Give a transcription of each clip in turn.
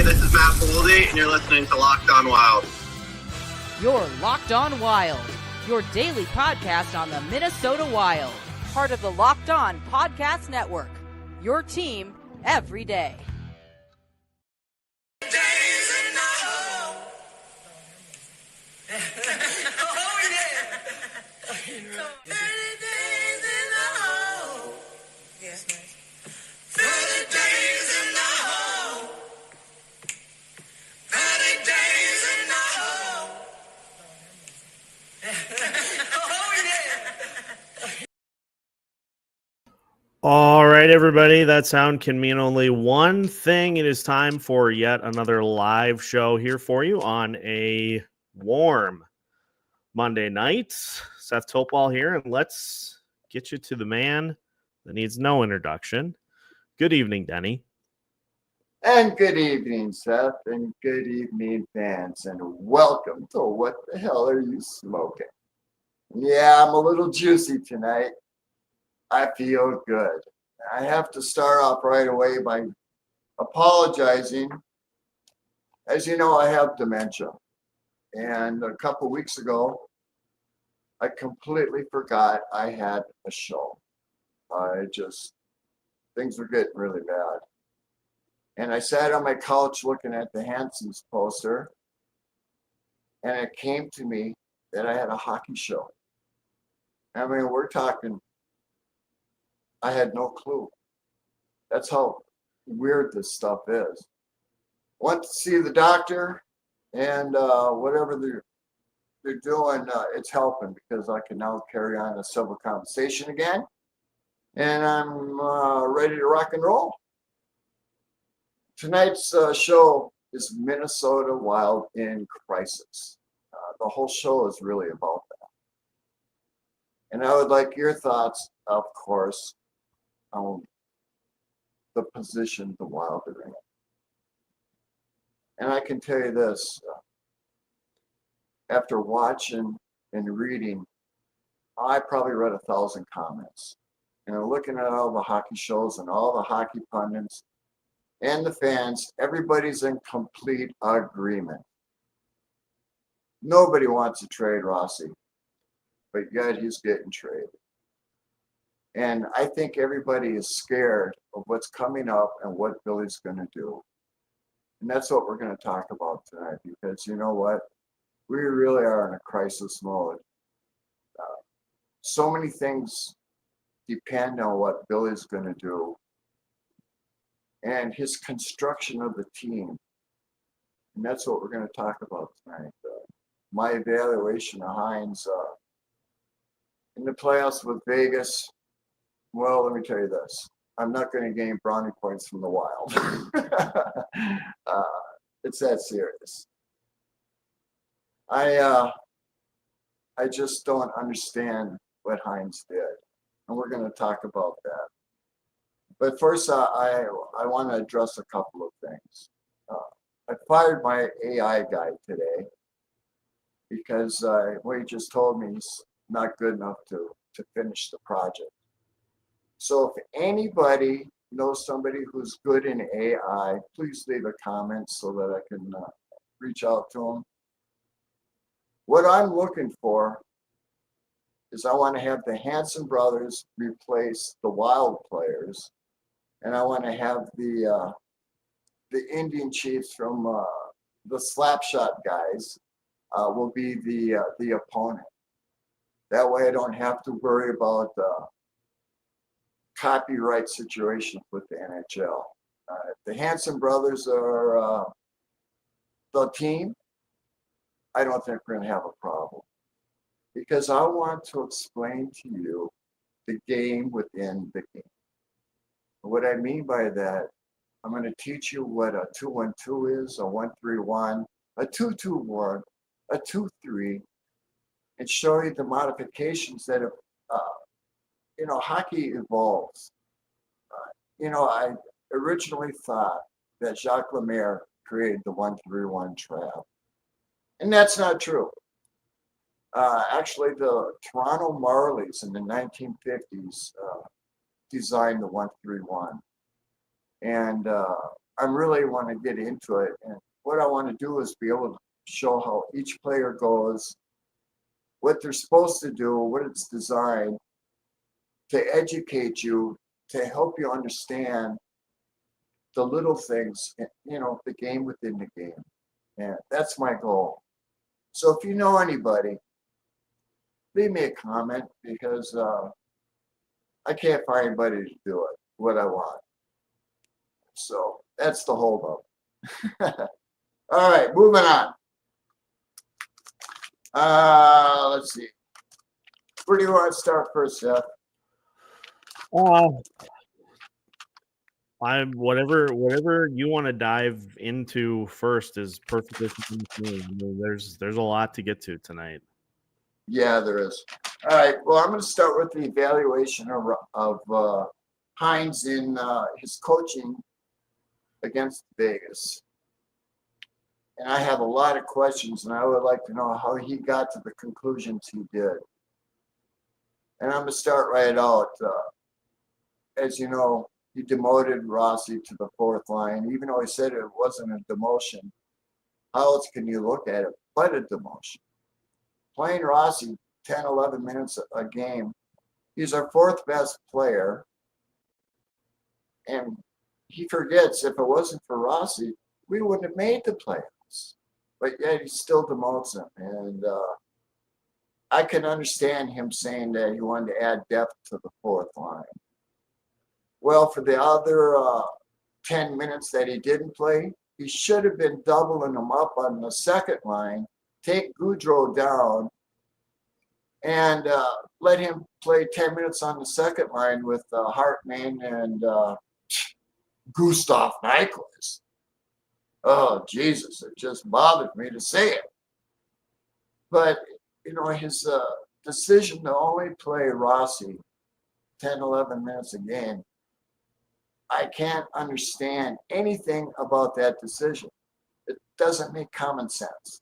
Hey, this is Matt Boldy, and you're listening to Locked On Wild. You're Locked On Wild, your daily podcast on the Minnesota Wild. Part of the Locked On Podcast Network, your team every day. All right, everybody, that sound can mean only one thing. It is time for yet another live show here for you on a warm Monday night. Seth Topal here, and let's get you to the man that needs no introduction. Good evening, Denny. And good evening, Seth, and good evening, fans, and welcome to What the Hell Are You Smoking? Yeah, I'm a little juicy tonight. I feel good. I have to start off right away by apologizing. As you know, I have dementia. And a couple weeks ago, I completely forgot I had a show. Things were getting really bad. And I sat on my couch looking at the Hansons poster, and it came to me that I had a hockey show. I mean, we're talking, I had no clue. That's how weird this stuff is. Went to see the doctor, and whatever they're doing, it's helping because I can now carry on a civil conversation again, and I'm ready to rock and roll. Tonight's show is Minnesota Wild in Crisis. The whole show is really about that. And I would like your thoughts, of course, on the position the Wild are in. And I can tell you this, after watching and reading, I probably read 1,000 comments. And looking at all the hockey shows and all the hockey pundits and the fans, everybody's in complete agreement. Nobody wants to trade Rossi, but yet he's getting traded. And I think everybody is scared of what's coming up and what Billy's going to do. And that's what we're going to talk about tonight, because you know what? We really are in a crisis mode. So many things depend on what Billy's going to do and his construction of the team. And that's what we're going to talk about tonight. My evaluation of Hines in the playoffs with Vegas. Well, let me tell you this. I'm not going to gain brownie points from the Wild. It's that serious. I just don't understand what Hines did. And we're going to talk about that. But first, I want to address a couple of things. I fired my AI guy today because what he just told me is not good enough to finish the project. So if anybody knows somebody who's good in AI, please leave a comment so that I can reach out to them. What I'm looking for is I want to have the Hanson brothers replace the Wild players, and I want to have the Indian Chiefs from the Slapshot guys will be the opponent. That way I don't have to worry about copyright situations with the NHL. If the Hanson brothers are the team, I don't think we're going to have a problem. Because I want to explain to you the game within the game. What I mean by that, I'm going to teach you what a 2-1-2 is, a 1-3-1, a 2-2-1, a 2-3, and show you the modifications that have, hockey evolves. I originally thought that Jacques Lemaire created the 1-3-1 trap, and that's not true. Actually, the Toronto Marlies in the 1950s designed the 1-3-1. And I really want to get into it. And what I want to do is be able to show how each player goes, what they're supposed to do, what it's designed to educate you, to help you understand the little things, the game within the game. And that's my goal. So if you know anybody, leave me a comment because I can't find anybody to do it, what I want. So that's the holdup. All right, moving on. Let's see. Where do you want to start first, Seth? Whatever you want to dive into first is perfectly fine with me. I mean, there's a lot to get to tonight. Yeah, there is. All right. Well, I'm going to start with the evaluation of Hines in his coaching against Vegas. And I have a lot of questions, and I would like to know how he got to the conclusions he did. And I'm going to start right out. As you know, he demoted Rossi to the fourth line, even though he said it wasn't a demotion. How else can you look at it but a demotion? Playing Rossi 10, 11 minutes a game, he's our fourth best player. And he forgets if it wasn't for Rossi, we wouldn't have made the playoffs. But yet he still demotes him. And I can understand him saying that he wanted to add depth to the fourth line. Well, for the other 10 minutes that he didn't play, he should have been doubling them up on the second line, take Goudreau down, and let him play 10 minutes on the second line with Hartman and Gustav Nyquist. Oh, Jesus, it just bothered me to say it. But, his decision to only play Rossi 10, 11 minutes a game, I can't understand anything about that decision. It doesn't make common sense.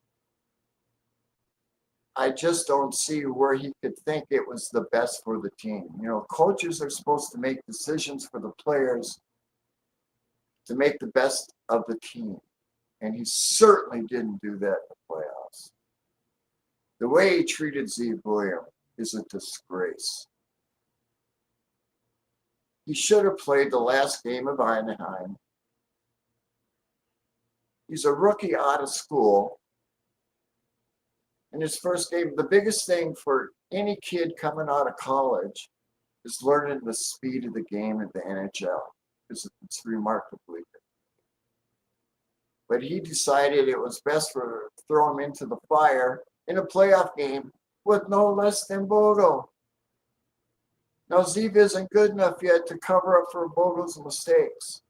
I just don't see where he could think it was the best for the team. Coaches are supposed to make decisions for the players to make the best of the team. And he certainly didn't do that in the playoffs. The way he treated Zeev William is a disgrace. He should have played the last game of Anaheim. He's a rookie out of school. In his first game, the biggest thing for any kid coming out of college is learning the speed of the game at the NHL. It's remarkably good. But he decided it was best to throw him into the fire in a playoff game with no less than Bogo. Now, Zeev isn't good enough yet to cover up for Bogo's mistakes.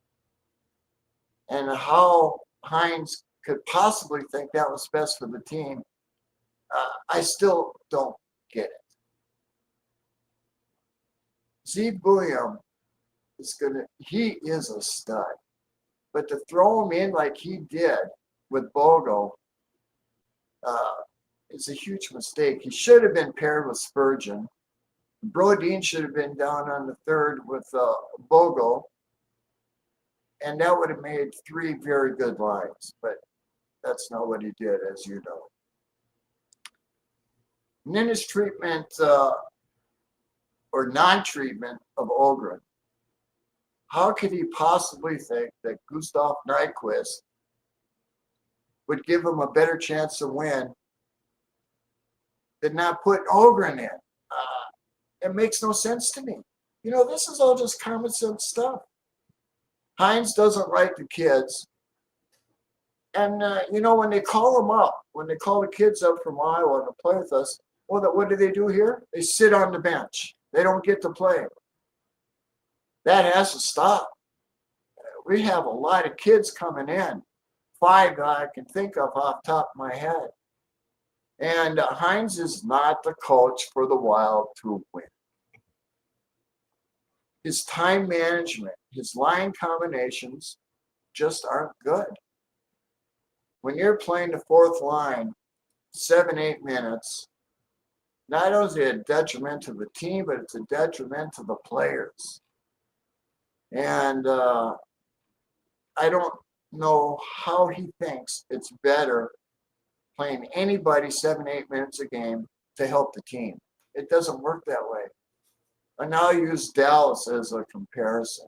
And how Hines could possibly think that was best for the team, I still don't get it. Zeev William he is a stud. But to throw him in like he did with Bogo is a huge mistake. He should have been paired with Spurgeon. Brodin should have been down on the third with Bogo, and that would have made three very good lines, but that's not what he did, as you know. And then his treatment or non-treatment of Ogren. How could he possibly think that Gustav Nyquist would give him a better chance to win than not put Ogren in? It makes no sense to me. This is all just common sense stuff. Hines doesn't like the kids. And, when they call them up, when they call the kids up from Iowa to play with us, well, what do they do here? They sit on the bench. They don't get to play. That has to stop. We have a lot of kids coming in. 5 that I can think of off the top of my head. And Hines is not the coach for the Wild to win. His time management, his line combinations just aren't good. When you're playing the fourth line 7, 8 minutes, not only is it a detriment to the team, but it's a detriment to the players. And I don't know how he thinks it's better playing anybody 7-8 minutes a game to help the team. It doesn't work that way. And now I use Dallas as a comparison.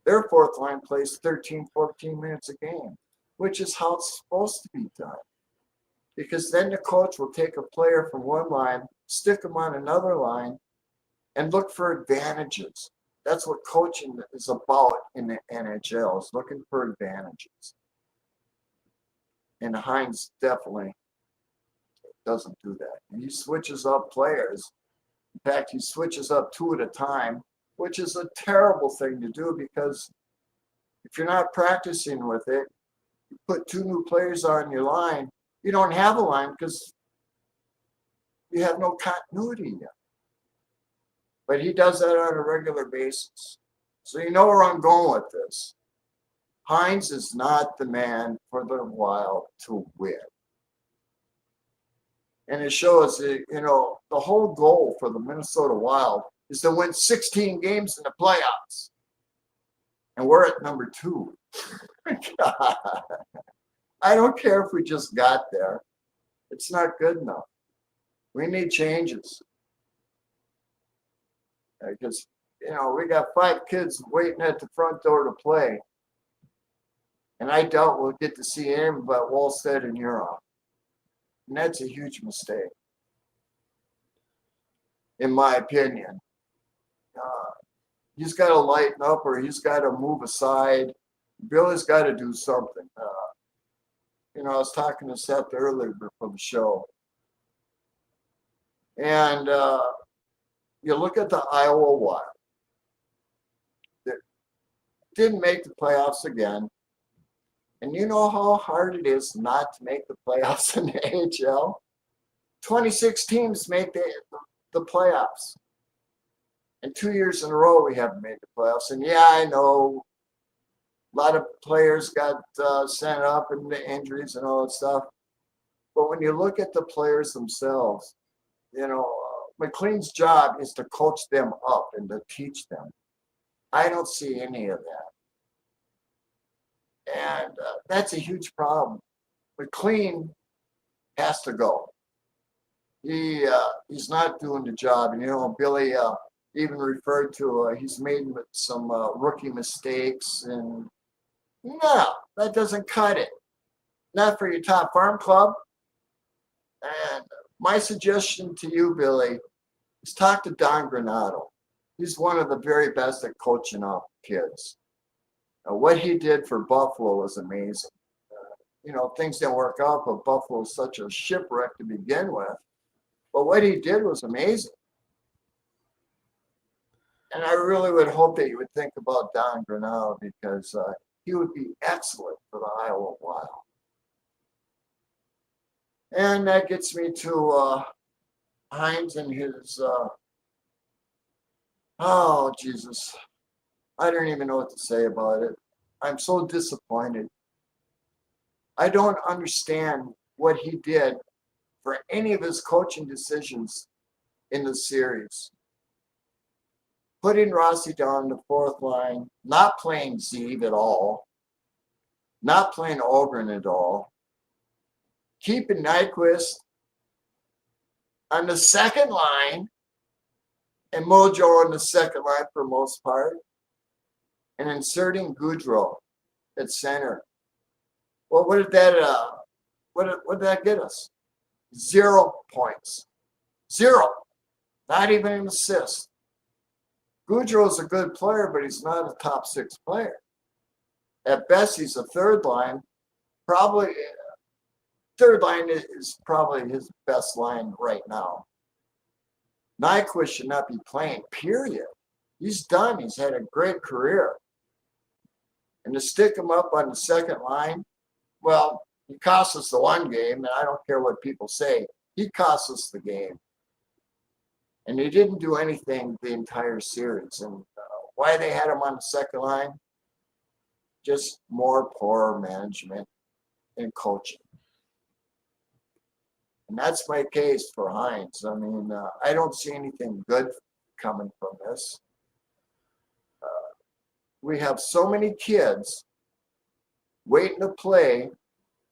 Their fourth line plays 13, 14 minutes a game, which is how it's supposed to be done. Because then the coach will take a player from one line, stick them on another line, and look for advantages. That's what coaching is about in the NHL, is looking for advantages. And Hines definitely doesn't do that. And he switches up players. In fact, he switches up 2 at a time, which is a terrible thing to do because if you're not practicing with it, you put 2 new players on your line, you don't have a line because you have no continuity yet. But he does that on a regular basis. So you know where I'm going with this. Hines is not the man for the Wild to win. And it shows that, the whole goal for the Minnesota Wild is to win 16 games in the playoffs. And we're at number 2. God. I don't care if we just got there. It's not good enough. We need changes. Because, we got 5 kids waiting at the front door to play. And I doubt we'll get to see him but Wallstead and Huron. And that's a huge mistake, in my opinion. He's got to lighten up or he's got to move aside. Billy's got to do something. I was talking to Seth earlier before the show. And you look at the Iowa Wild. They didn't make the playoffs again. And you know how hard it is not to make the playoffs in the AHL? 26 teams make the playoffs. And 2 years in a row we haven't made the playoffs. And yeah, I know a lot of players got sent up and the injuries and all that stuff. But when you look at the players themselves, McLean's job is to coach them up and to teach them. I don't see any of that. And that's a huge problem. McLean has to go. He's not doing the job. And, Billy even referred to he's made some rookie mistakes. And no, that doesn't cut it. Not for your top farm club. And my suggestion to you, Billy, is talk to Don Granato. He's one of the very best at coaching up kids. What he did for Buffalo was amazing. Things didn't work out, but Buffalo was such a shipwreck to begin with. But what he did was amazing. And I really would hope that you would think about Don Granato because he would be excellent for the Iowa Wild. And that gets me to Hines and his, oh, Jesus. I don't even know what to say about it. I'm so disappointed. I don't understand what he did for any of his coaching decisions in the series. Putting Rossi down the 4th line, not playing Zeev at all, not playing Ogren at all, keeping Nyquist on the 2nd line and Mojo on the 2nd line for the most part, and inserting Goudreau at center. Well, what did that get us? 0 points. 0. Not even an assist. Goudreau's a good player, but he's not a top 6 player. At best, he's a 3rd line. Probably 3rd line is probably his best line right now. Nyquist should not be playing, period. He's done. He's had a great career. And to stick him up on the 2nd line, well, he cost us the one game, and I don't care what people say. He cost us the game. And he didn't do anything the entire series. And why they had him on the 2nd line? Just more poor management and coaching. And that's my case for Hines. I mean, I don't see anything good coming from this. We have so many kids waiting to play.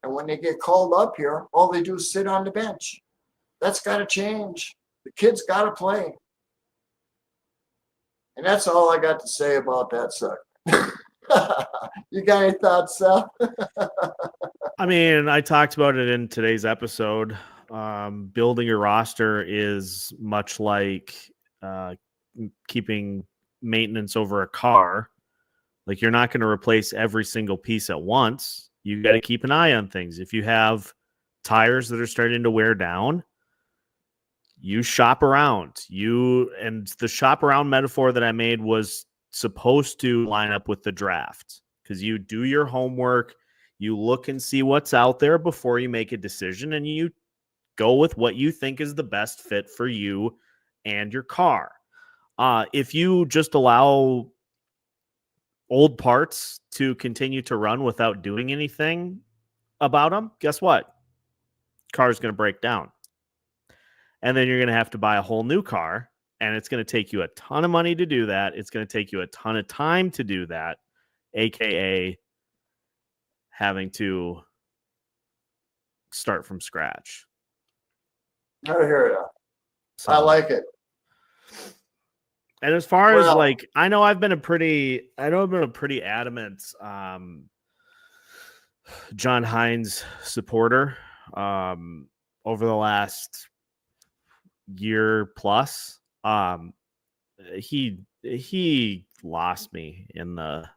And when they get called up here, all they do is sit on the bench. That's got to change. The kids got to play. And that's all I got to say about that subject. You got any thoughts, Seth? I mean, I talked about it in today's episode. Building your roster is much like keeping maintenance over a car. Like, you're not going to replace every single piece at once. You got to keep an eye on things. If you have tires that are starting to wear down, you shop around. And the shop around metaphor that I made was supposed to line up with the draft, because you do your homework, you look and see what's out there before you make a decision, and you go with what you think is the best fit for you and your car. If you just allow old parts to continue to run without doing anything about them, guess what? Car's going to break down. And then you're going to have to buy a whole new car, and it's going to take you a ton of money to do that. It's going to take you a ton of time to do that, aka having to start from scratch. I hear you. So, I like it. And as far as like, I know I've been a pretty adamant John Hines supporter over the last year plus. He lost me in the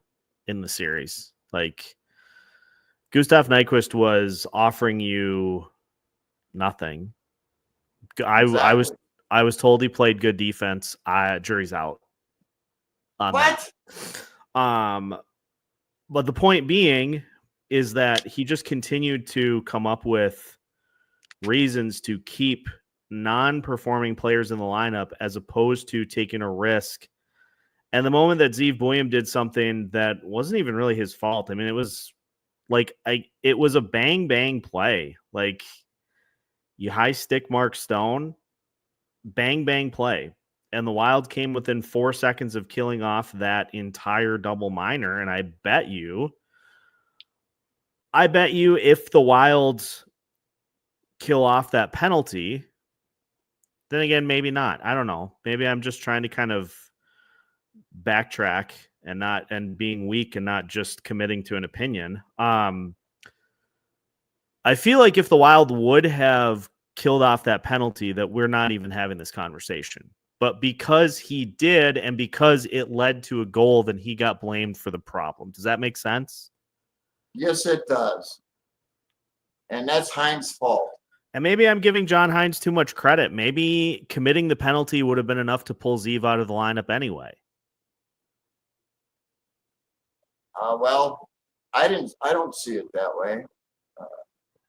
series. Like, Gustav Nyquist was offering you nothing. Exactly. I was told he played good defense. Jury's out on What? that. But the point being is that he just continued to come up with reasons to keep non-performing players in the lineup as opposed to taking a risk. And the moment that Zeev Buium did something that wasn't even really his fault, I mean, it was like it was a bang play. Like, you high stick Mark Stone, bang play. And the Wild came within 4 seconds of killing off that entire double minor. And I bet you if the Wilds kill off that penalty, then again, maybe not. I don't know. Maybe I'm just trying to kind of backtrack and being weak and not just committing to an opinion. I feel like if the Wild would have killed off that penalty, that we're not even having this conversation. But because he did, and because it led to a goal, then he got blamed for the problem. Does that make sense? Yes, it does. And that's Hines' fault. And maybe I'm giving John Hines too much credit. Maybe committing the penalty would have been enough to pull Zeev out of the lineup anyway. Well, I don't see it that way.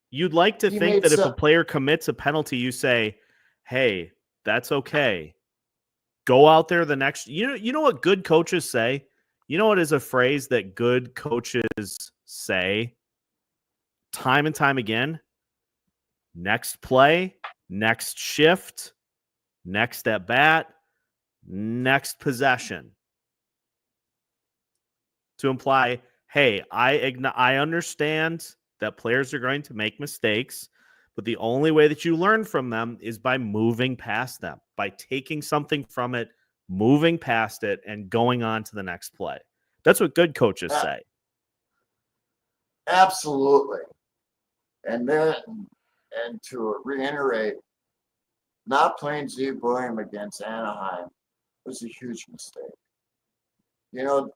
You'd like to think that if a player commits a penalty, you say, hey, that's okay. Go out there the next. You know what good coaches say? You know what is a phrase that good coaches say time and time again? Next play, next shift, next at bat, next possession. To imply, hey, I understand that players are going to make mistakes, but the only way that you learn from them is by moving past them, by taking something from it, moving past it, and going on to the next play. That's what good coaches say. Absolutely. And to reiterate, not playing Zeev Buium against Anaheim was a huge mistake. You know,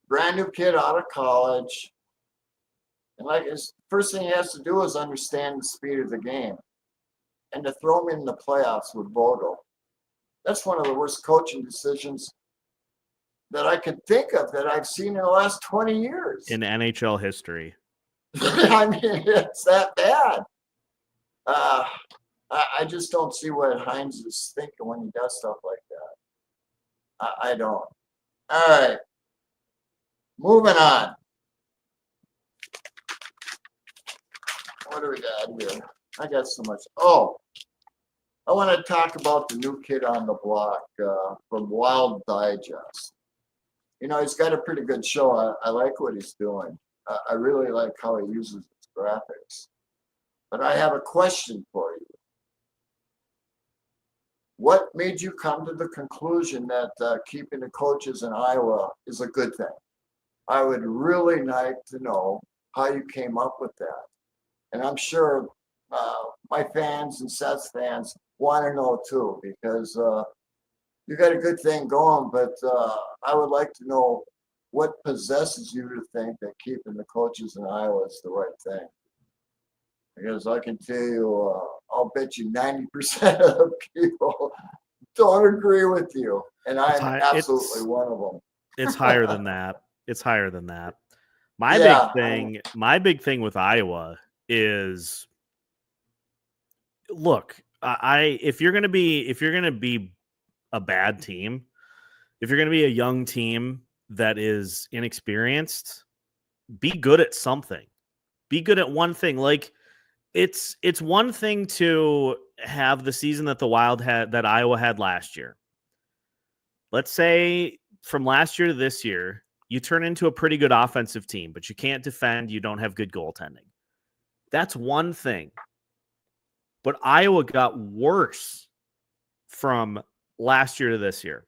brand new kid out of college. And like his first thing he has to do is understand the speed of the game. And to throw him in the playoffs with Vogel, that's one of the worst coaching decisions that I can think of that I've seen in the last 20 years. In NHL history. I mean, it's that bad. I just don't see what Hines is thinking when he does stuff like that. I don't. All right. Moving on. What do we got here? I got so much. Oh, I want to talk about the new kid on the block from Wild Digest. You know, he's got a pretty good show. I like what he's doing. I really like how he uses his graphics. But I have a question for you. What made you come to the conclusion that keeping the coaches in Iowa is a good thing? I would really like to know how you came up with that. And I'm sure my fans and Seth's fans want to know too, because you got a good thing going, but I would like to know what possesses you to think that keeping the coaches in Iowa is the right thing. Because I can tell you, I'll bet you 90% of people don't agree with you. And I'm absolutely one of them. It's higher than that. It's higher than that. My big thing with Iowa is, look, if you're gonna be a bad team, if you're gonna be a young team that is inexperienced, be good at something. Be good at one thing. Like it's one thing to have the season that the Wild had, that Iowa had last year. Let's say from last year to this year, you turn into a pretty good offensive team, but you can't defend. You don't have good goaltending. That's one thing. But Iowa got worse from last year to this year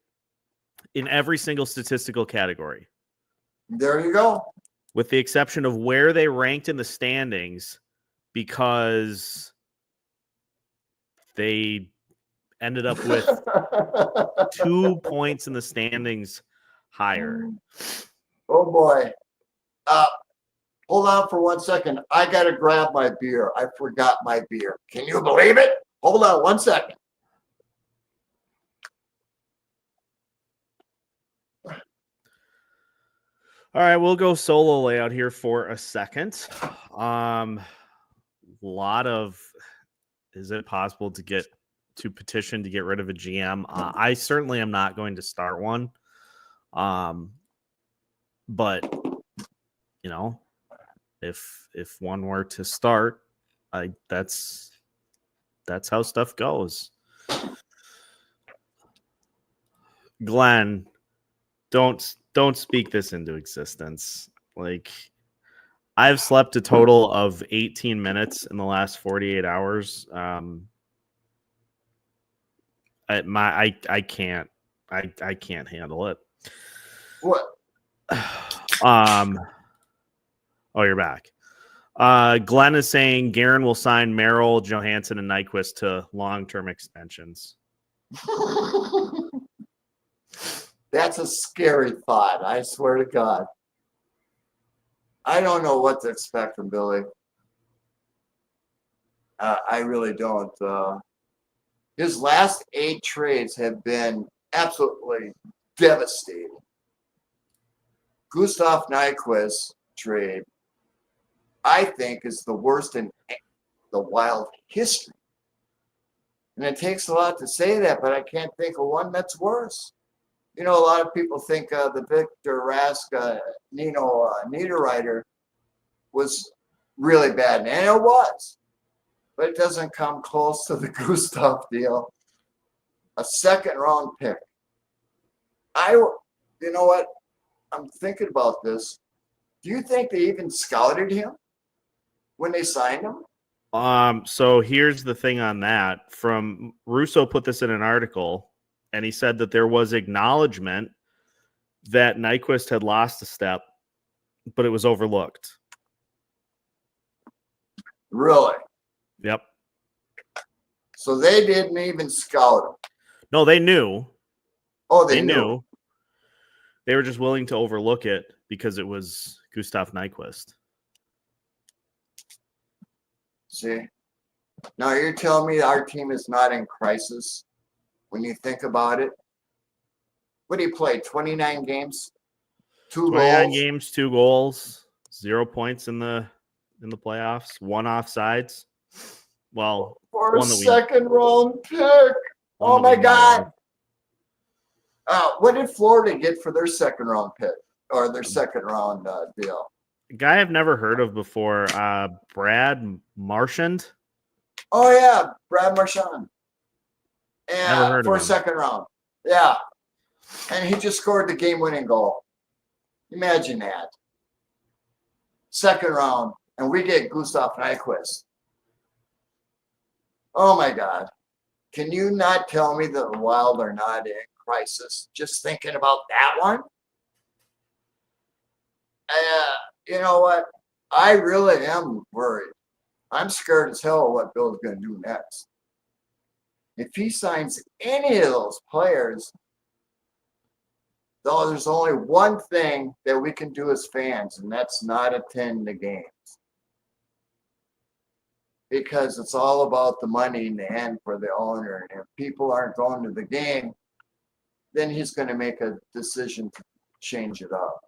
in every single statistical category. There you go. With the exception of where they ranked in the standings, because they ended up with 2 points in the standings higher. Oh boy. Hold on for 1 second. I got to grab my beer. I forgot my beer. Can you believe it? Hold on 1 second. All right, we'll go solo layout here for a second. Lot of, is it possible to petition to get rid of a GM? I certainly am not going to start one. But you know, if one were to start, that's how stuff goes. Glenn, don't speak this into existence. Like, I've slept a total of 18 minutes in the last 48 hours. I can't handle it. What? Oh, you're back. Glenn is saying Guerin will sign Merrill, Johansson, and Nyquist to long-term extensions. That's a scary thought. I swear to God. I don't know what to expect from Billy. I really don't. His last 8 trades have been absolutely devastating. Gustav Nyquist trade, I think, is the worst in the Wild history. And it takes a lot to say that, but I can't think of one that's worse. You know, a lot of people think the Victor Rask, Nino Niederreiter was really bad, and it was. But it doesn't come close to the Gustav deal. A second-round pick. You know what? I'm thinking about this. Do you think they even scouted him when they signed him? So here's the thing on that. From Russo put this in an article, and he said that there was acknowledgement that Nyquist had lost a step, but it was overlooked. Really? Yep. So they didn't even scout him. No, they knew. Oh, they knew. They were just willing to overlook it because it was Gustav Nyquist. See? Now you're telling me our team is not in crisis when you think about it? What did he play? 29 games? 2 29 goals? games, 2 goals, 0 points in the playoffs, 1 offsides. Well, for a second-round pick. Oh, my God. What did Florida get for their second-round pick or their second-round deal? A guy I've never heard of before, Brad Marchand. Oh, yeah, Brad Marchand. And for a second round. Yeah. And he just scored the game-winning goal. Imagine that. second round, and we get Gustav Nyquist. Oh my God. Can you not tell me that the Wild are not in crisis? Just thinking about that one? You know what? I really am worried. I'm scared as hell of what Bill's going to do next. If he signs any of those players, though, there's only one thing that we can do as fans, and that's not attend the games. Because it's all about the money in the end for the owner. And if people aren't going to the game, then he's going to make a decision to change it up.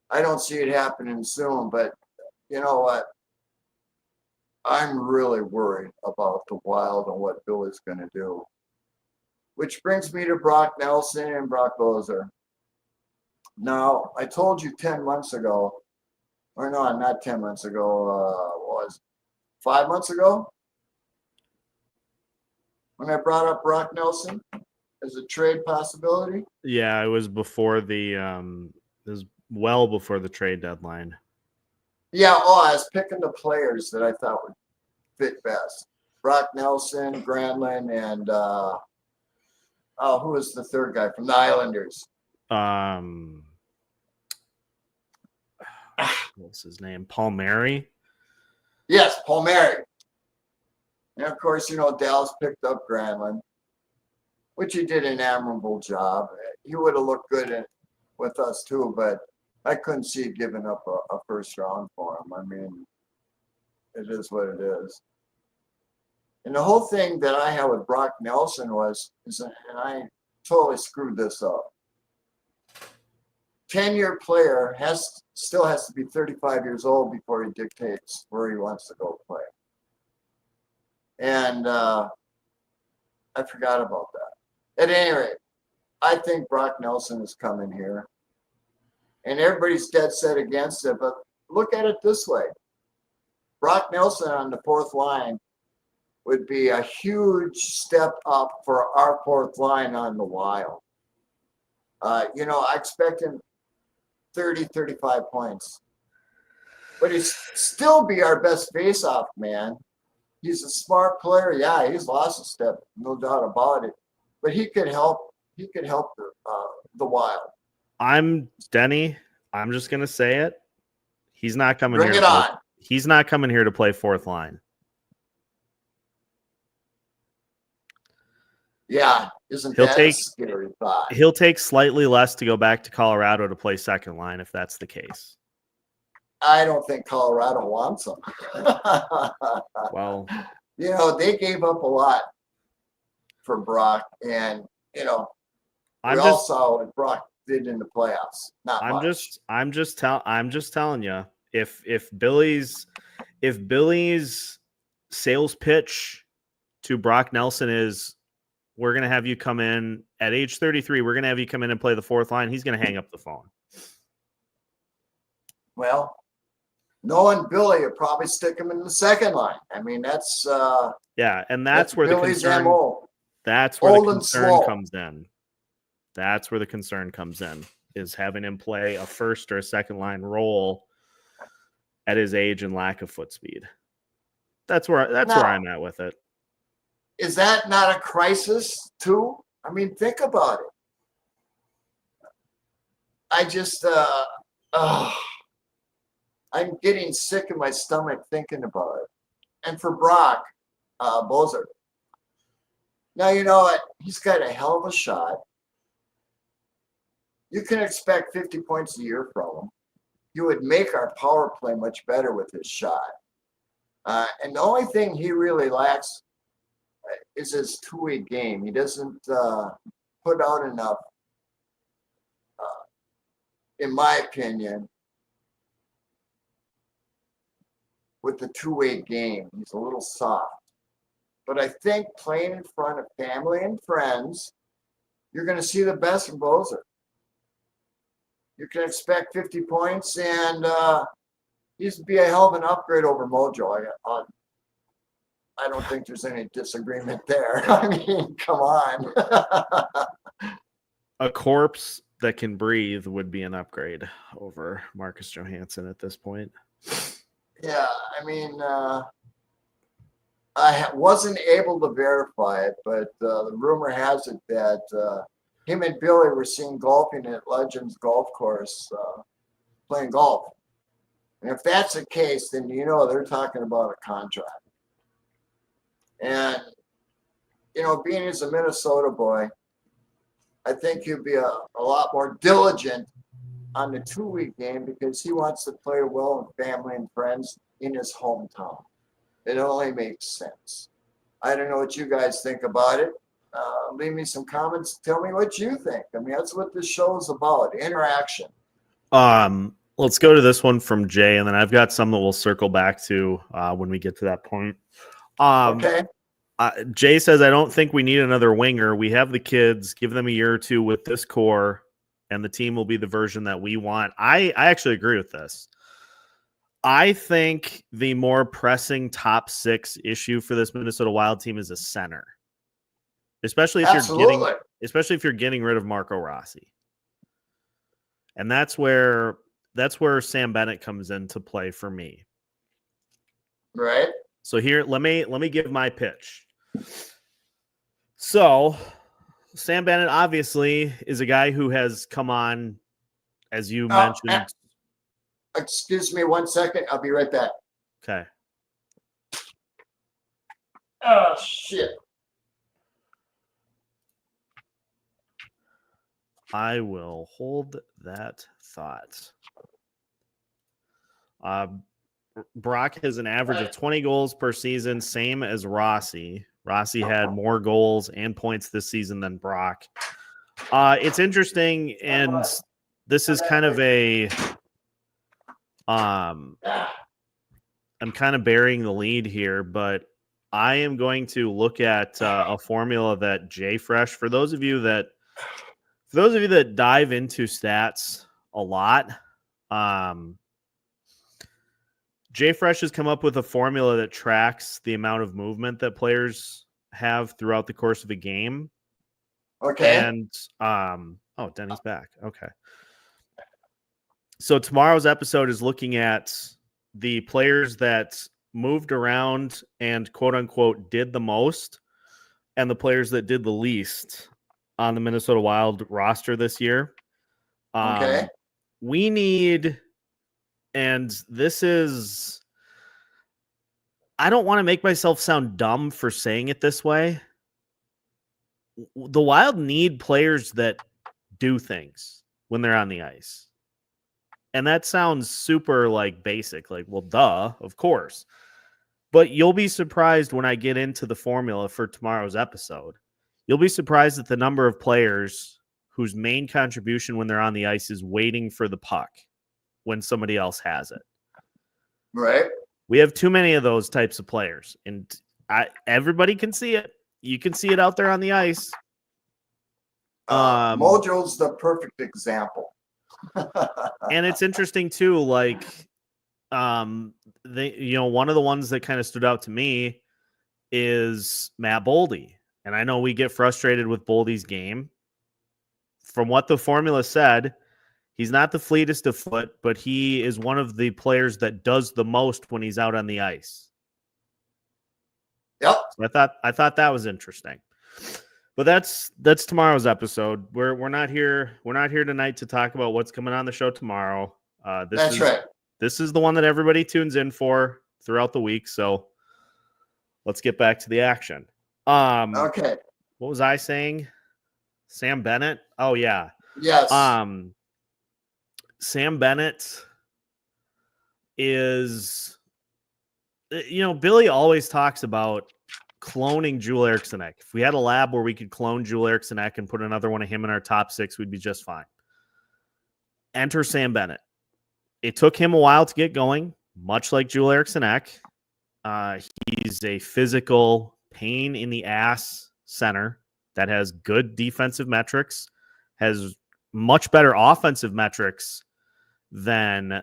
I don't see it happening soon, but you know what? I'm really worried about the Wild and what Bill is going to do. Which brings me to Brock Nelson and Brock Bozer. Now, I told you 10 months ago, or no, not 10 months ago, what was it? 5 months ago, when I brought up Brock Nelson as a trade possibility. Yeah, it was before the it was well before the trade deadline. Yeah, I was picking the players that I thought would fit best. Brock Nelson, Granlund, and who was the third guy from the Islanders? What's his name? Palmieri. Yes, Palmieri. And of course, Dallas picked up Granlund, which he did an admirable job. He would have looked good with us too, but I couldn't see giving up a first round for him. I mean, it is what it is. And the whole thing that I had with Brock Nelson and I totally screwed this up. 10-year player still has to be 35 years old before he dictates where he wants to go play. And I forgot about that. At any rate, I think Brock Nelson is coming here. And everybody's dead set against it, but look at it this way. Brock Nelson on the fourth line would be a huge step up for our fourth line on the Wild. I expect him 30, 35 points. But he'd still be our best face-off man. He's a smart player. Yeah, he's lost a step, no doubt about it. But he could help. He could help the Wild. Denny. I'm just gonna say it. He's not coming Bring here. it on. He's not coming here to play fourth line. Yeah, isn't that a scary thought? He'll take slightly less to go back to Colorado to play second line if that's the case. I don't think Colorado wants him. Well, they gave up a lot for Brock, and we all saw what Brock did in the playoffs. I'm just telling you, if Billy's sales pitch to Brock Nelson is, we're going to have you come in at age 33, we're going to have you come in and play the fourth line, he's going to hang up the phone. Well, knowing Billy, you'll probably stick him in the second line. I mean, that's and that's where Billy's the concern. MO. That's where the concern comes in. That's where the concern comes in, is having him play a first or a second line role at his age and lack of foot speed. That's where I'm at with it. Is that not a crisis too? I mean, think about it. I just I'm getting sick in my stomach thinking about it. And for Brock Bozer, now you know what? He's got a hell of a shot. You can expect 50 points a year from him. You would make our power play much better with his shot. And the only thing he really lacks is his two-way game. He doesn't put out enough, in my opinion, with the two-way game. He's a little soft. But I think playing in front of family and friends, you're going to see the best from Bozer. You can expect 50 points, and he's be a hell of an upgrade over Mojo. I don't think there's any disagreement there. I mean, come on. A corpse that can breathe would be an upgrade over Marcus Johansson at this point. Yeah, I mean, I wasn't able to verify it, but the rumor has it that him and Billy were seen golfing at Legends Golf Course, playing golf. And if that's the case, then they're talking about a contract. And being as a Minnesota boy, I think he'll be a lot more diligent on the 2-week game because he wants to play well with family and friends in his hometown. It only makes sense. I don't know what you guys think about it. Leave me some comments. Tell me what you think. I mean, that's what this show is about, interaction. Let's go to this one from Jay, and then I've got some that we'll circle back to when we get to that point. Okay. Jay says, I don't think we need another winger. We have the kids. Give them a year or two with this core, and the team will be the version that we want. I actually agree with this. I think the more pressing top 6 issue for this Minnesota Wild team is a center, especially if you're getting rid of Marco Rossi, and that's where Sam Bennett comes into play for me. Right. So here, let me give my pitch. So Sam Bennett obviously is a guy who has come on, as you mentioned. Excuse me 1 second. I'll be right back. Okay. Oh, shit. I will hold that thought. Brock has an average of 20 goals per season, same as Rossi. Rossi had more goals and points this season than Brock. It's interesting, and this is kind of a I'm kind of burying the lead here, but I am going to look at a formula that JFresh, for those of you that dive into stats a lot, JFresh has come up with a formula that tracks the amount of movement that players have throughout the course of a game. Okay. And Denny's back. Okay. So tomorrow's episode is looking at the players that moved around and quote unquote did the most and the players that did the least on the Minnesota Wild roster this year. Okay. We need, and this is, I don't want to make myself sound dumb for saying it this way. The Wild need players that do things when they're on the ice. And that sounds super basic, well, duh, of course. But you'll be surprised when I get into the formula for tomorrow's episode. You'll be surprised at the number of players whose main contribution when they're on the ice is waiting for the puck when somebody else has it. Right. We have too many of those types of players, and everybody can see it. You can see it out there on the ice. Mojo's the perfect example. And it's interesting too, one of the ones that kind of stood out to me is Matt Boldy. And I know we get frustrated with Boldy's game. From what the formula said, he's not the fleetest of foot, but he is one of the players that does the most when he's out on the ice. Yep. So I thought that was interesting. But that's tomorrow's episode. We're not here tonight to talk about what's coming on the show tomorrow. That's right. This is the one that everybody tunes in for throughout the week. So let's get back to the action. Okay. What was I saying? Sam Bennett? Oh yeah. Yes. Sam Bennett is, Billy always talks about cloning Joel Eriksson Ek. If we had a lab where we could clone Joel Eriksson Ek and put another one of him in our top 6, we'd be just fine. Enter Sam Bennett. It took him a while to get going, much like Joel Eriksson Ek. He's a physical pain in the ass center that has good defensive metrics, has much better offensive metrics than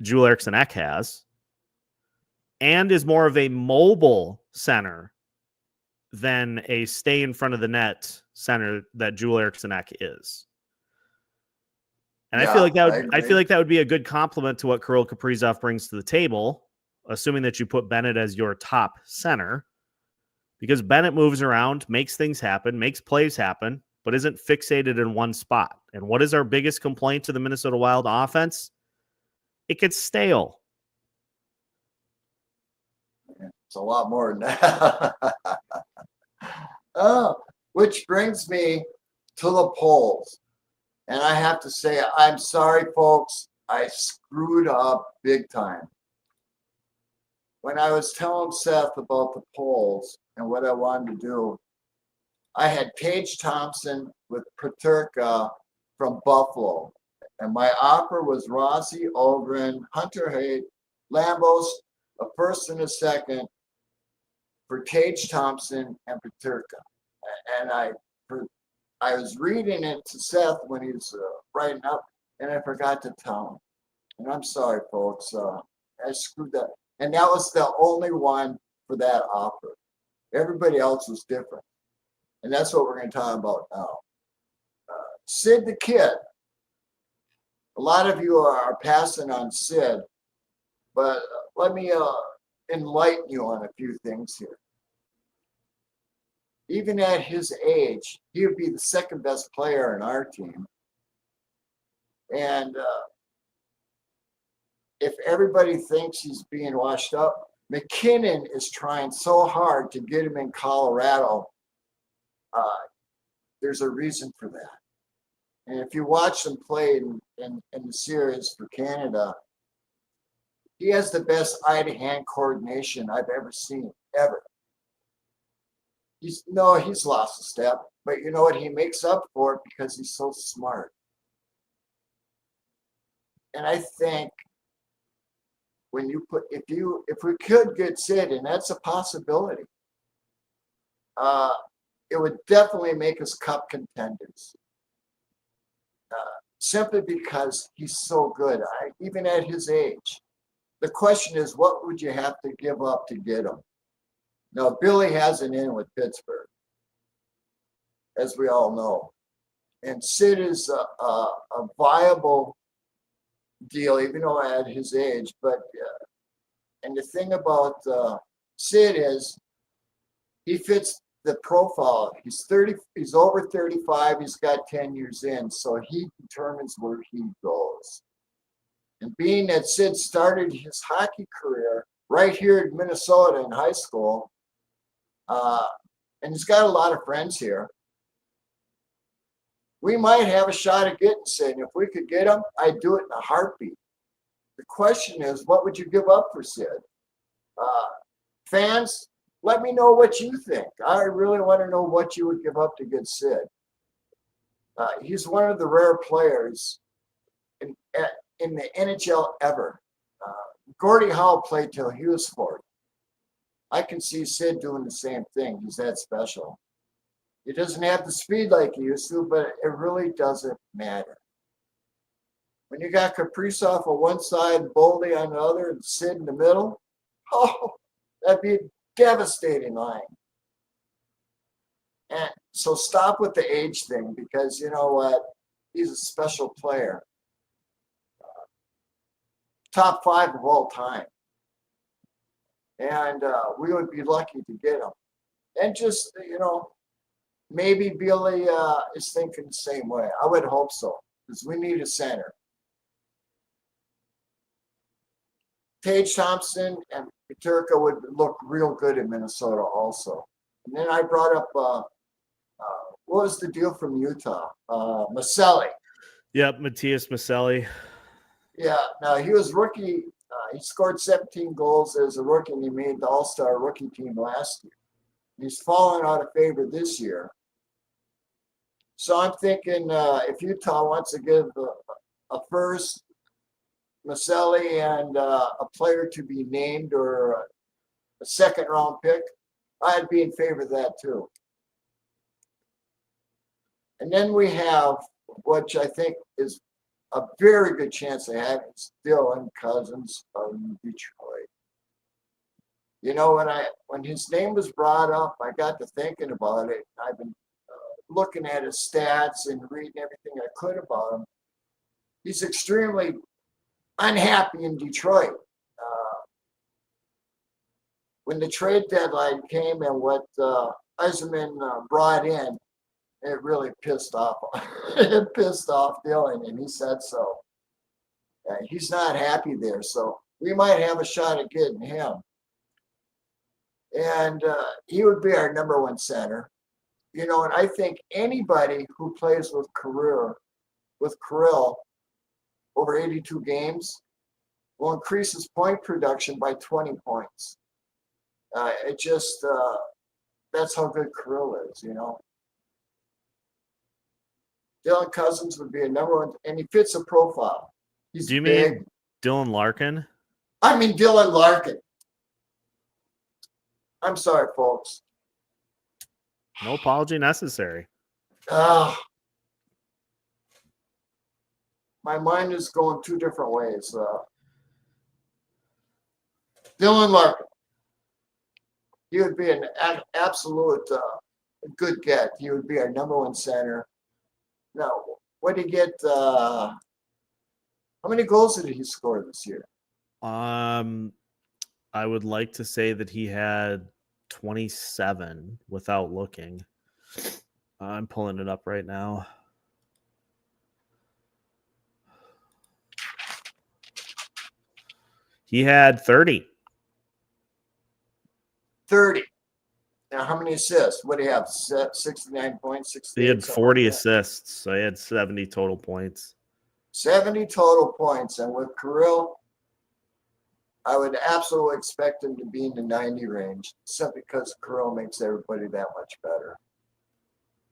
Joel Eriksson Ek has, and is more of a mobile center than a stay in front of the net center that Joel Eriksson Ek is. And Yeah, I feel like that would be a good compliment to what Kirill Kaprizov brings to the table, assuming that you put Bennett as your top center, because Bennett moves around, makes things happen, makes plays happen, but isn't fixated in one spot. And what is our biggest complaint to the Minnesota Wild offense? It gets stale. It's a lot more than that. Oh, which brings me to the polls. And I have to say, I'm sorry, folks. I screwed up big time. When I was telling Seth about the polls and what I wanted to do, I had Tage Thompson with Peterka from Buffalo. And my offer was Rossi, Ogren, Hunter Haight, Lambos, a first and a second for Tage Thompson and Peterka. And I was reading it to Seth when he was writing up, and I forgot to tell him. And I'm sorry, folks. I screwed that. And that was the only one for that offer. Everybody else was different. And that's what we're going to talk about now. Sid the Kid. A lot of you are passing on Sid, but let me enlighten you on a few things here. Even at his age, he would be the second best player in our team. And if everybody thinks he's being washed up, McKinnon is trying so hard to get him in Colorado. There's a reason for that. And if you watch him play in the series for Canada, he has the best eye-to-hand coordination I've ever seen, ever. He's lost a step, but you know what? He makes up for it because he's so smart. And I think if we could get Sid, and that's a possibility, it would definitely make us cup contenders. Simply because he's so good, even at his age. The question is, what would you have to give up to get him? Now, Billy has an in with Pittsburgh, as we all know. And Sid is a viable deal, even though at his age. But and the thing about Sid is he fits the profile. He's 30. He's over 35. He's got 10 years in, so he determines where he goes. And being that Sid started his hockey career right here in Minnesota in high school, and he's got a lot of friends here, we might have a shot at getting Sid. And if we could get him, I'd do it in a heartbeat. The question is, what would you give up for Sid? Fans, let me know what you think. I really want to know what you would give up to get Sid. He's one of the rare players in the NHL ever. Gordie Howe played till he was 40. I can see Sid doing the same thing. He's that special. He doesn't have the speed like he used to, but it really doesn't matter. When you got Kaprizov on one side, Boldy on the other, and Sid in the middle, oh, that'd be a devastating line. And so stop with the age thing, because you know what? He's a special player. Top 5 of all time. And we would be lucky to get him. And just, maybe Billy is thinking the same way. I would hope so, because we need a center. Tage Thompson and Peterka would look real good in Minnesota also. And then I brought up, what was the deal from Utah? Maselli. Yep, Matthias Maselli. Yeah, now he was rookie. He scored 17 goals as a rookie, and he made the All-Star rookie team last year. He's fallen out of favor this year. So I'm thinking if Utah wants to give a first, Maselli, and a player to be named, or a second-round pick, I'd be in favor of that too. And then we have, which I think is a very good chance of having, Dylan Cousins of Detroit. When his name was brought up, I got to thinking about it. I've been looking at his stats and reading everything I could about him. he's extremely unhappy in Detroit. When the trade deadline came and what Eisenman brought in, it really pissed off. It pissed off Dylan, and he said so. He's not happy there, so we might have a shot at getting him. And he would be our number one center. You know, and I think anybody who plays with Kirill over 82 games will increase his point production by 20 points. That's how good Kirill is, you know. Dylan Cousins would be a number one, and he fits a profile. He's Do you big. mean Dylan Larkin? I mean Dylan Larkin. I'm sorry, folks. No apology necessary. My mind is going two different ways. Dylan Larkin. He would be an absolute good get. He would be our number one center. Now, what did he get? How many goals did he score this year? I would like to say that he had 27 without looking. I'm pulling it up right now. He had 30. 30. Now, how many assists? What do you have? 69 points? 68, He had 40 like assists, so he had 70 total points. 70 total points. And with Kirill, I would absolutely expect him to be in the 90 range, simply because Kirill makes everybody that much better.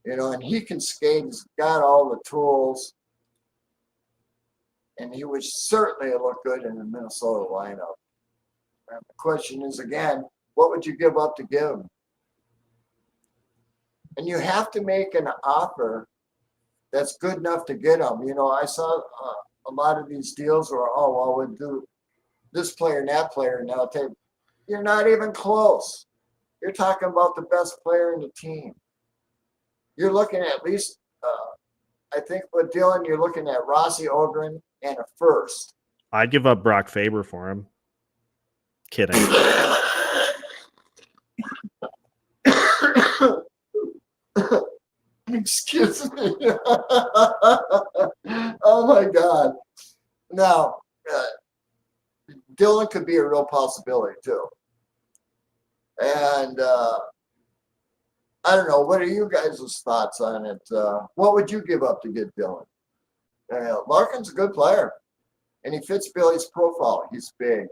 You know, and he can skate. He's got all the tools. And he would certainly look good in the Minnesota lineup. And the question is, again, what would you give up to give him? And you have to make an offer that's good enough to get him. You know, I saw a lot of these deals where, oh, well, we'll do this player and that player. Now, you're not even close. You're talking about the best player in the team. You're looking at least, I think with Dylan, you're looking at Rossi Ogren and a first. I'd give up Brock Faber for him. Kidding. Excuse me. Oh my God. Now, Dylan could be a real possibility too. And I don't know. What are you guys' thoughts on it? What would you give up to get Dylan? Larkin's a good player, and he fits Billy's profile. He's big.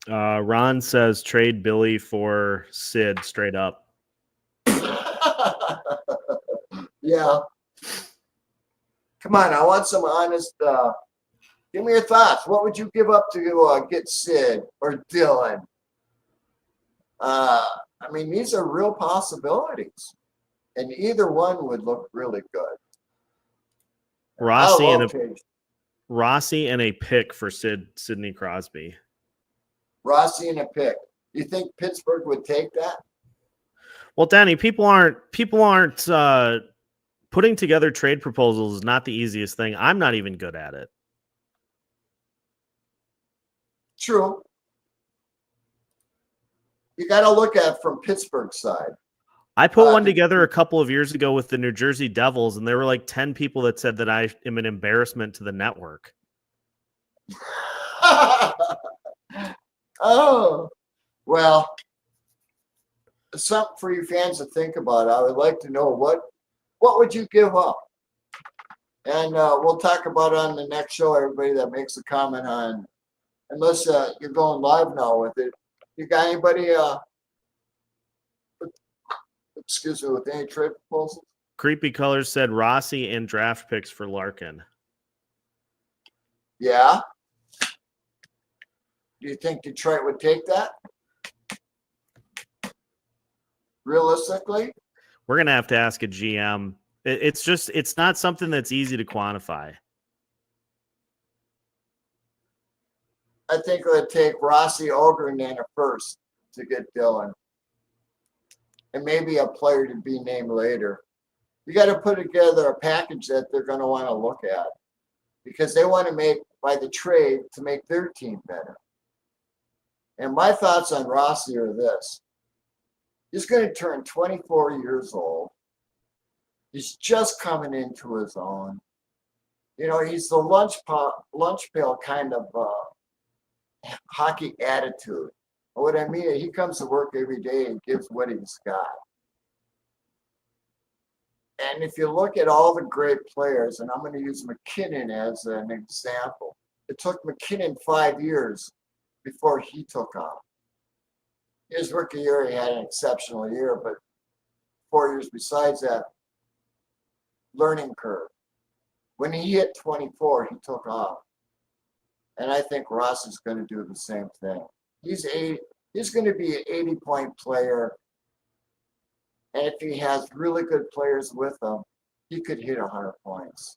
Ron says trade Billy for Sid straight up. Yeah. Come on, I want some honest. Give me your thoughts. What would you give up to get Sid or Dylan? I mean, these are real possibilities, and either one would look really good. Rossi and a pick for Sidney Crosby. Rossi and a pick. You think Pittsburgh would take that? Well, Denny, people aren't putting together trade proposals is not the easiest thing. I'm not even good at it. True. You got to look at it from Pittsburgh's side. I put one together a couple of years ago with the New Jersey Devils, and there were like 10 people that said that I am an embarrassment to the network. Oh, well, something for you fans to think about. I would like to know what would you give up? And we'll talk about it on the next show, everybody that makes a comment on, unless you're going live now with it. You got anybody, excuse me, with any trade proposals? Creepy Colors said Rossi and draft picks for Larkin. Yeah. Do you think Detroit would take that? Realistically? We're going to have to ask a GM. It's not something that's easy to quantify. I think it would take Rossi Ogren and a first to get Dylan. And maybe a player to be named later. You got to put together a package that they're going to want to look at because they want to make by the trade to make their team better. And my thoughts on Rossi are this. He's going to turn 24 years old. He's just coming into his own. You know, he's the lunch pail kind of hockey attitude. What I mean, he comes to work every day and gives what he's got. And if you look at all the great players, and I'm going to use McKinnon as an example, it took McKinnon 5 years before he took off. His rookie year, he had an exceptional year, but 4 years besides that, learning curve. When he hit 24, he took off. And I think Ross is going to do the same thing. He's going to be an 80-point player. And if he has really good players with him, he could hit 100 points.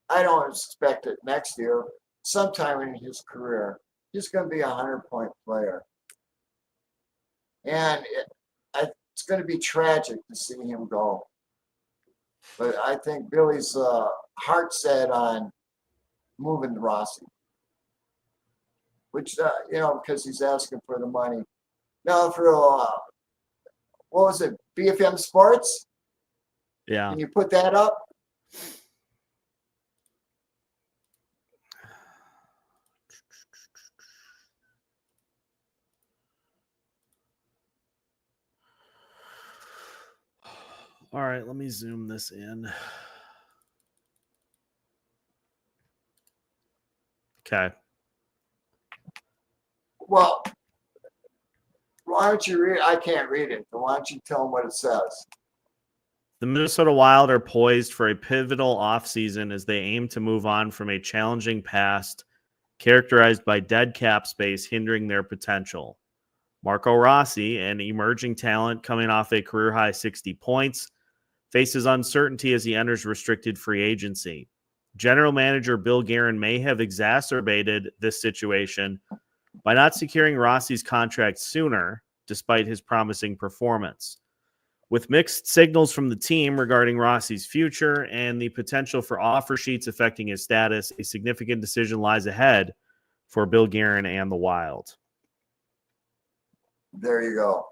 I don't expect it next year. Sometime in his career, he's going to be a 100-point player. And it's going to be tragic to see him go. But I think Billy's heart set on moving Rossi, which, because he's asking for the money. Now, for, what was it, BFM Sports? Yeah. Can you put that up? All right, let me zoom this in. Okay. Well, why don't you read? I can't read it. So why don't you tell them what it says? The Minnesota Wild are poised for a pivotal offseason as they aim to move on from a challenging past characterized by dead cap space hindering their potential. Marco Rossi, an emerging talent coming off a career-high 60 points, faces uncertainty as he enters restricted free agency. General manager Bill Guerin may have exacerbated this situation by not securing Rossi's contract sooner, despite his promising performance. With mixed signals from the team regarding Rossi's future and the potential for offer sheets affecting his status, a significant decision lies ahead for Bill Guerin and the Wild. There you go.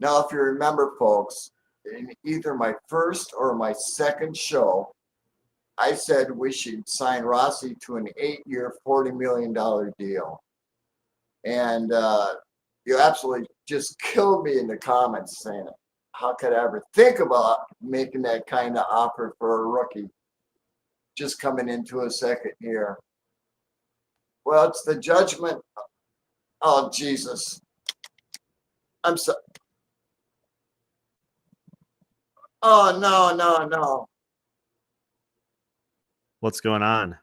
Now, if you remember, folks, in either my first or my second show, I said we should sign Rossi to an 8-year, $40 million deal. And you absolutely just killed me in the comments saying, how could I ever think about making that kind of offer for a rookie just coming into a second year? Well, it's the judgment. Oh, Jesus. I'm so. Oh, no. What's going on?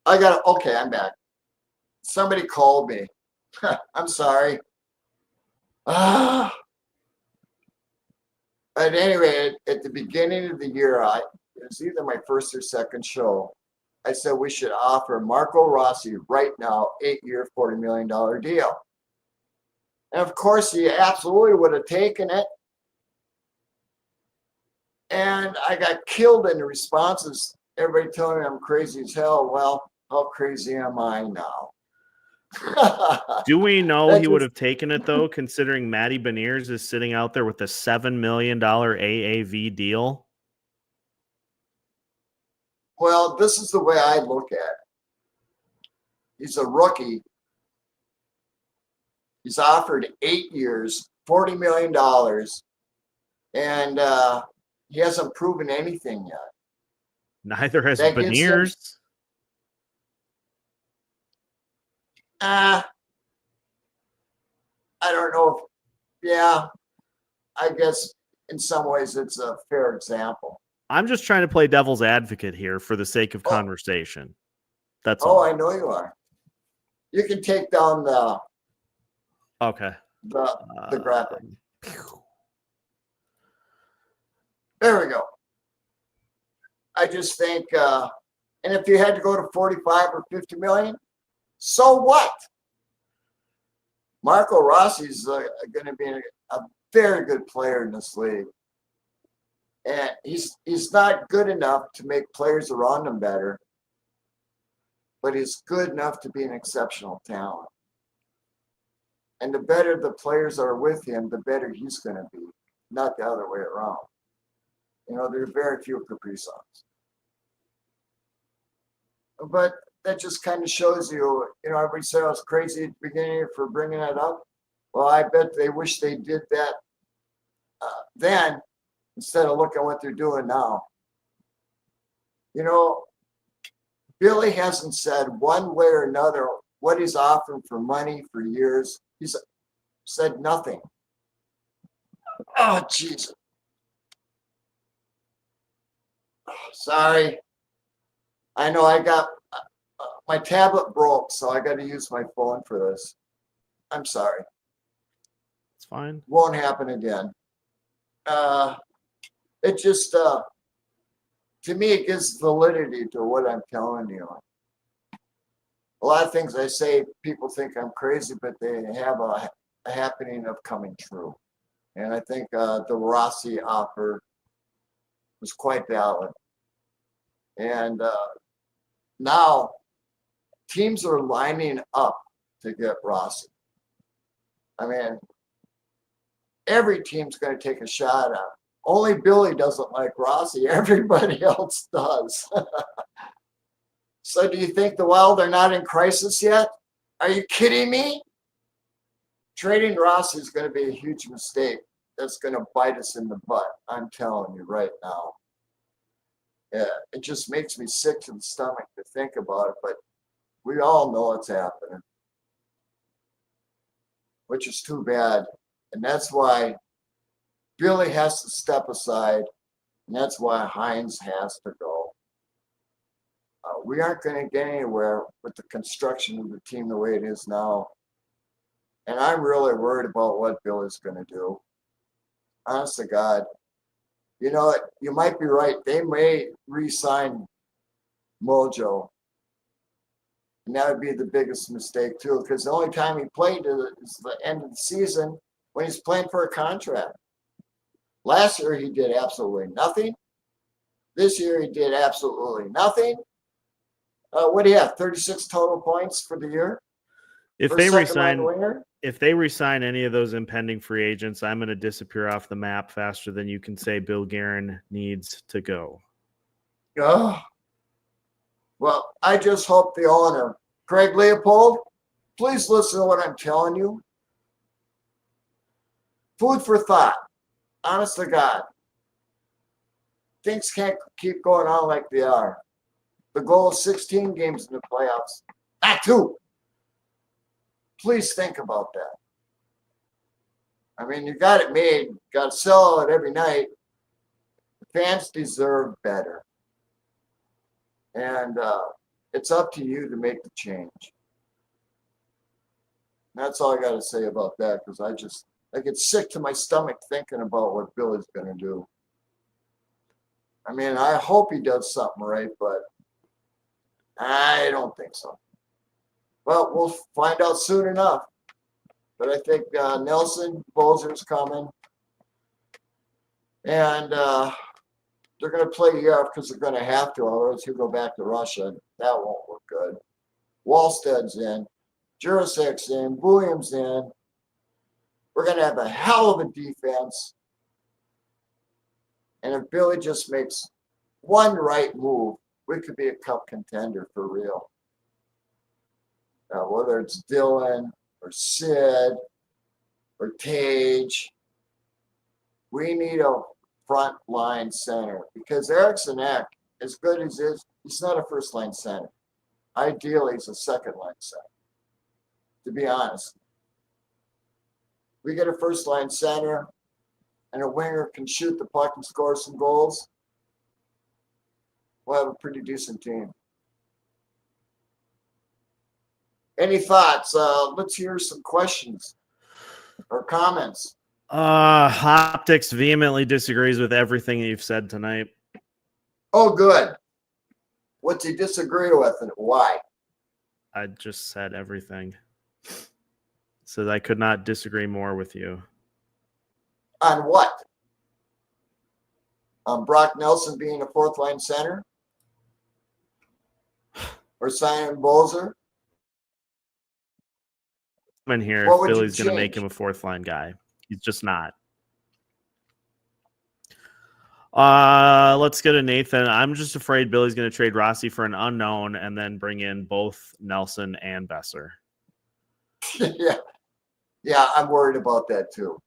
Okay, I'm back. Somebody called me. I'm sorry. At any rate, at the beginning of the year, it was either my first or second show, I said we should offer Marco Rossi right now 8-year, $40 million deal. And of course, he absolutely would have taken it. And I got killed in the responses. Everybody telling me I'm crazy as hell. Well, how crazy am I now? Do we know he would have taken it, though, considering Matty Beniers is sitting out there with a $7 million AAV deal? Well, this is the way I look at it. He's a rookie. He's offered 8 years, $40 million, and he hasn't proven anything yet. Neither has Beniers. I don't know if, I guess in some ways it's a fair example. I'm just trying to play devil's advocate here for the sake of conversation. That's all. Oh, I know you are. You can take down the graphic. There we go. I just think, and if you had to go to 45 or 50 million, so what? Marco Rossi is going to be a very good player in this league. And he's not good enough to make players around him better, but he's good enough to be an exceptional talent. And the better the players are with him, the better he's going to be, not the other way around. You know, there are very few Capri Suns. But that just kind of shows you, everybody said I was crazy at the beginning for bringing that up. Well, I bet they wish they did that then instead of looking at what they're doing now. You know, Billy hasn't said one way or another what he's offering for money for years. He's said nothing. Oh, Jesus. Sorry. I know I got my tablet broke, so I got to use my phone for this. I'm sorry. It's fine. Won't happen again. It just, to me, it gives validity to what I'm telling you. A lot of things I say, people think I'm crazy, but they have a happening of coming true. And I think the Rossi offer was quite valid. And now teams are lining up to get Rossi. I mean, every team's going to take a shot at him. Only Billy doesn't like Rossi. Everybody else does. So do you think the Wild are not in crisis yet? Are you kidding me? Trading Rossi is going to be a huge mistake. That's going to bite us in the butt. I'm telling you right now. Yeah, it just makes me sick to the stomach to think about it, but we all know it's happening, which is too bad. And that's why Billy has to step aside, and that's why Hines has to go. We aren't going to get anywhere with the construction of the team the way it is now. And I'm really worried about what Billy's going to do. Honest to God. You know, you might be right. They may re-sign Mojo. And that would be the biggest mistake, too, because the only time he played is the end of the season when he's playing for a contract. Last year, he did absolutely nothing. This year, he did absolutely nothing. What do you have, 36 total points for the year? If they resign any of those impending free agents, I'm going to disappear off the map faster than you can say Bill Guerin needs to go. Oh. Well, I just hope the owner, Craig Leopold, please listen to what I'm telling you. Food for thought. Honest to God. Things can't keep going on like they are. The goal is 16 games in the playoffs. Not 2. Please think about that. I mean, you got it made. You got to sell it every night. The fans deserve better. And it's up to you to make the change. That's all I got to say about that, because I get sick to my stomach thinking about what Billy's going to do. I mean, I hope he does something right, but I don't think so. Well, we'll find out soon enough. But I think Nelson Bozer's coming. And they're going to play Yarf because they're going to have to, otherwise he'll go back to Russia. That won't look good. Wallsted's in. Jurasek's in. Williams in. We're going to have a hell of a defense. And if Billy just makes one right move, we could be a cup contender for real. Whether it's Dylan or Sid or Tage, we need a front line center, because Eriksson Ek, as good as he is, he's not a first line center. Ideally, he's a second line center, to be honest. We get a first line center and a winger can shoot the puck and score some goals, we'll have a pretty decent team. Any thoughts? Let's hear some questions or comments. Optics vehemently disagrees with everything you've said tonight. Oh, good. What's he disagree with and why? I just said everything. So I could not disagree more with you. On what? Brock Nelson being a fourth line center, or signing Bozer. In here, What if would you Billy's going to make change? him a fourth line guy, he's just not. Let's go to Nathan. I'm just afraid Billy's going to trade Rossi for an unknown and then bring in both Nelson and Besser. Yeah, I'm worried about that too.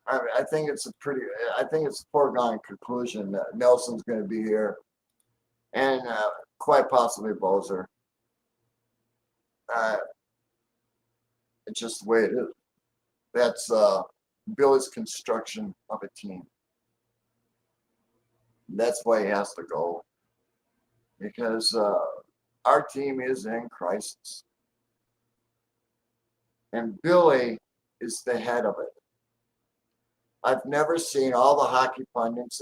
I think it's a foregone conclusion that Nelson's going to be here, and quite possibly Bozer. It's just the way it is. That's Billy's construction of a team. That's why he has to go, because our team is in crisis, and Billy is the head of it. I've never seen all the hockey pundits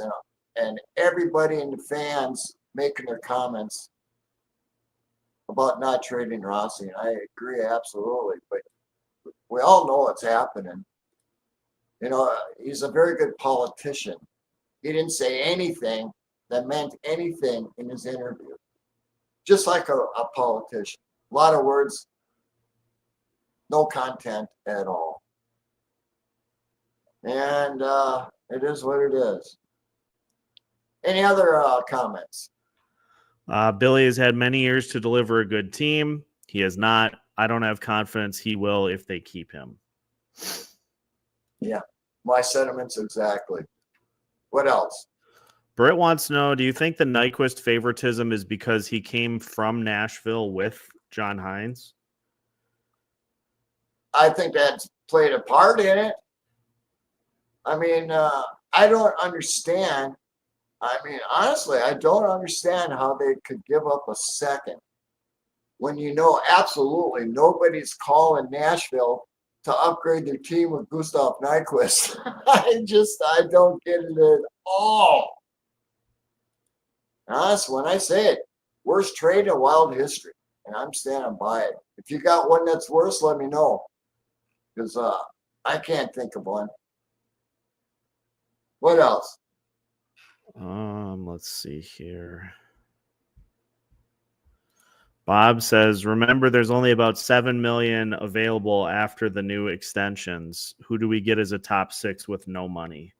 and everybody in the fans making their comments about not trading Rossi. And I agree absolutely, but we all know what's happening. You know, he's a very good politician. He didn't say anything that meant anything in his interview. Just like a politician. A lot of words, no content at all. And it is what it is. Any other comments? Billy has had many years to deliver a good team. He has not. I don't have confidence he will if they keep him. Yeah, my sentiments exactly. What else? Britt wants to know, do you think the Nyquist favoritism is because he came from Nashville with John Hines? I think that's played a part in it. I mean, I don't understand. I mean, honestly, I don't understand how they could give up a second when you know absolutely nobody's calling Nashville to upgrade their team with Gustav Nyquist. I don't get it at all. Honestly, when I say it, worst trade in Wild history, and I'm standing by it. If you got one that's worse, let me know, because I can't think of one. What else? Let's see here. Bob says, remember there's only about 7 million available after the new extensions. Who do we get as a top 6 with no money?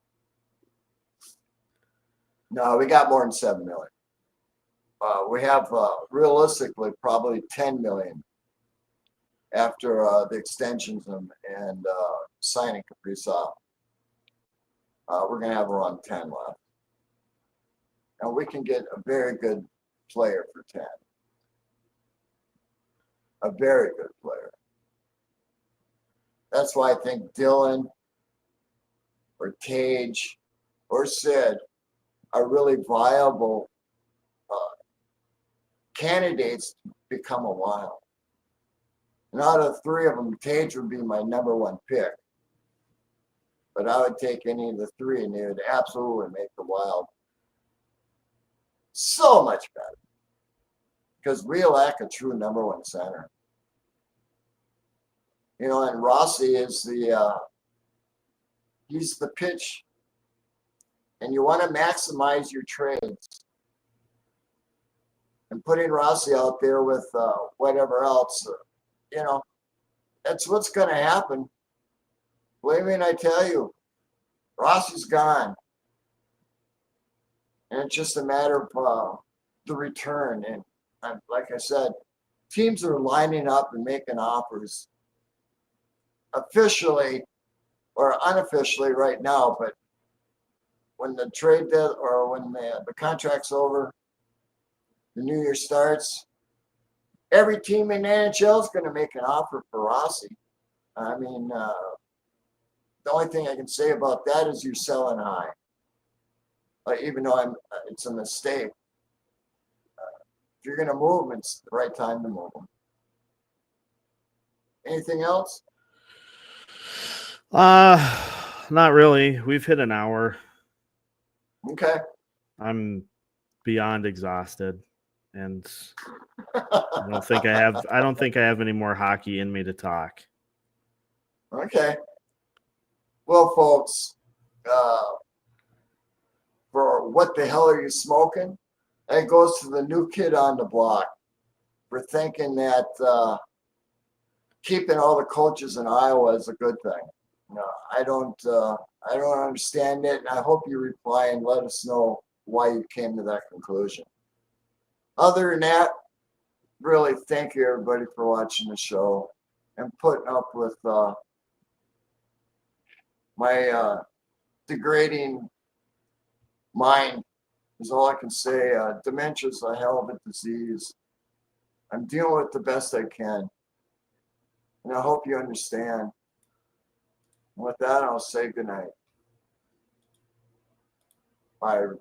No, we got more than 7 million. We have realistically probably 10 million after the extensions and signing Kaprizov. We're going to have around 10 left. And we can get a very good player for 10. A very good player. That's why I think Dylan or Tage or Sid are really viable candidates to become a Wild. And out of 3 of them, Tage would be my number 1 pick. But I would take any of the 3, and they would absolutely make the Wild so much better. Because we lack a true number 1 center. You know, and Rossi is he's the pitch. And you want to maximize your trades. And putting Rossi out there with whatever else, you know, that's what's going to happen. Believe me, and I tell you, Rossi's gone. And it's just a matter of the return. And like I said, teams are lining up and making offers officially or unofficially right now. But when the trade or when the contract's over, the new year starts, every team in the NHL is going to make an offer for Rossi. I mean, the only thing I can say about that is you're selling high. Even though it's a mistake. If you're going to move them, it's the right time to move them. Anything else? Not really. We've hit an hour. Okay. I'm beyond exhausted, and I don't think I have any more hockey in me to talk. Okay. Well, folks, for what the hell are you smoking? And it goes to the new kid on the block for thinking that keeping all the coaches in Iowa is a good thing. No, I don't understand it, and I hope you reply and let us know why you came to that conclusion. Other than that, really thank you everybody for watching the show and putting up with my degrading mind is all I can say. Dementia is a hell of a disease. I'm dealing with it the best I can, and I hope you understand. With that, I'll say goodnight. Bye, everybody.